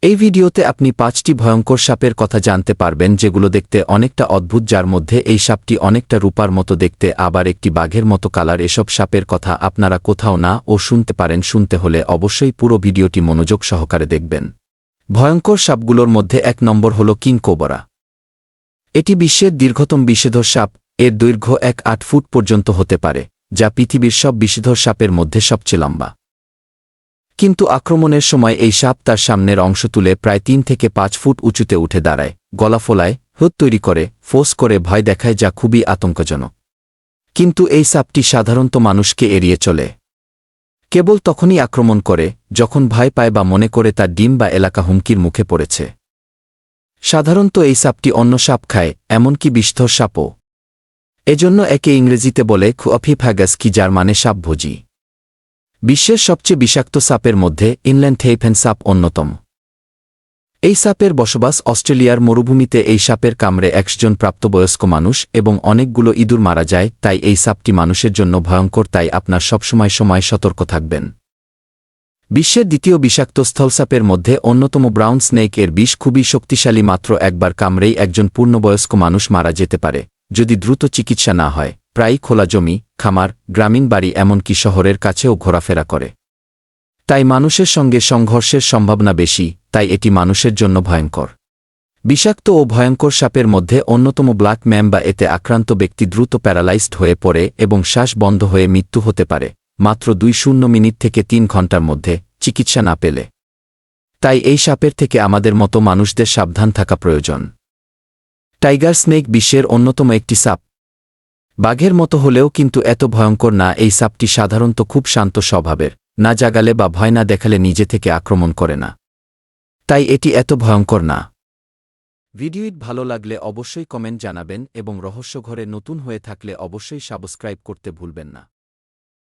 এই ভিডিওতে আপনি 5টি ভয়ঙ্কর সাপের কথা জানতে পারবেন যেগুলো দেখতে অনেকটা অদ্ভুত, যার মধ্যে এই সাপটি অনেকটা রূপার মতো দেখতে, আবার একটি বাঘের মতো কালার। এসব সাপের কথা আপনারা কোথাও না ও শুনতে পারেন। শুনতে হলে অবশ্যই পুরো ভিডিওটি মনোযোগ সহকারে দেখবেন। ভয়ঙ্কর সাপগুলোর মধ্যে 1 নম্বর হল কিং কোবরা। এটি বিশ্বের দীর্ঘতম বিষধর সাপ। এর দৈর্ঘ্য 1.8 ফুট পর্যন্ত হতে পারে, যা পৃথিবীর সব বিষধর সাপের মধ্যে সবচেয়ে লম্বা। কিন্তু আক্রমণের সময় এই সাপ তার সামনের অংশ তুলে প্রায় 3 থেকে 5 ফুট উঁচুতে উঠে দাঁড়ায়, গলা ফোলায়, হুড তৈরি করে, ফোঁস করে ভয় দেখায়, যা খুবই আতঙ্কজনক। কিন্তু এই সাপটি সাধারণত মানুষকে এড়িয়ে চলে। কেবল তখনই আক্রমণ করে যখন ভয় পায় বা মনে করে তার ডিম বা এলাকা হুমকির মুখে পড়েছে। সাধারণত এই সাপটি অন্য সাপ খায়, এমনকি বিষধর সাপও। এজন্য একে ইংরেজিতে বলে খুয়াফিফ্যাগাস, কি যার মানে সাপভোজী। বিশ্বের সবচেয়ে বিষাক্ত সাপের মধ্যে ইনল্যান্ড থেইপেন সাপ অন্যতম। এই সাপের বসবাস অস্ট্রেলিয়ার মরুভূমিতে। এই সাপের কামড়ে 100 জন প্রাপ্তবয়স্ক মানুষ এবং অনেকগুলো ইঁদুর মারা যায়। তাই এই সাপটি মানুষের জন্য ভয়ঙ্কর, তাই আপনার সবসময় সতর্ক থাকবেন। বিশ্বের দ্বিতীয় বিষাক্ত স্থলসাপের মধ্যে অন্যতম ব্রাউন স্নেক। এর বিষ খুবই শক্তিশালী, মাত্র একবার কামড়েই একজন পূর্ণবয়স্ক মানুষ মারা যেতে পারে যদি দ্রুত চিকিৎসা না হয়। প্রায়ই খোলা জমি, খামার, গ্রামীণ বাড়ি, এমনকি শহরের কাছেও ঘোরাফেরা করে। তাই মানুষের সঙ্গে সংঘর্ষের সম্ভাবনা বেশি, তাই এটি মানুষের জন্য ভয়ঙ্কর। বিষাক্ত ও ভয়ঙ্কর সাপের মধ্যে অন্যতম ব্ল্যাক ম্যাম্বা। এতে আক্রান্ত ব্যক্তি দ্রুত প্যারালাইজড হয়ে পড়ে এবং শ্বাস বন্ধ হয়ে মৃত্যু হতে পারে মাত্র 20 মিনিট থেকে 3 ঘন্টার মধ্যে চিকিৎসা না পেলে। তাই এই সাপের থেকে আমাদের মতো মানুষদের সাবধান থাকা প্রয়োজন। টাইগার স্নেক বিশ্বের অন্যতম একটি সাপ। বাঘের মতো হলেও কিন্তু এত ভয়ঙ্কর না। এই সাপটি সাধারণত খুব শান্ত স্বভাবের, না জাগালে বা ভয় না দেখালে নিজে থেকে আক্রমণ করে না। তাই এটি এত ভয়ঙ্কর না। ভিডিওটি ভালো লাগলে অবশ্যই কমেন্ট জানাবেন এবং রহস্যঘরে নতুন হয়ে থাকলে অবশ্যই সাবস্ক্রাইব করতে ভুলবেন না।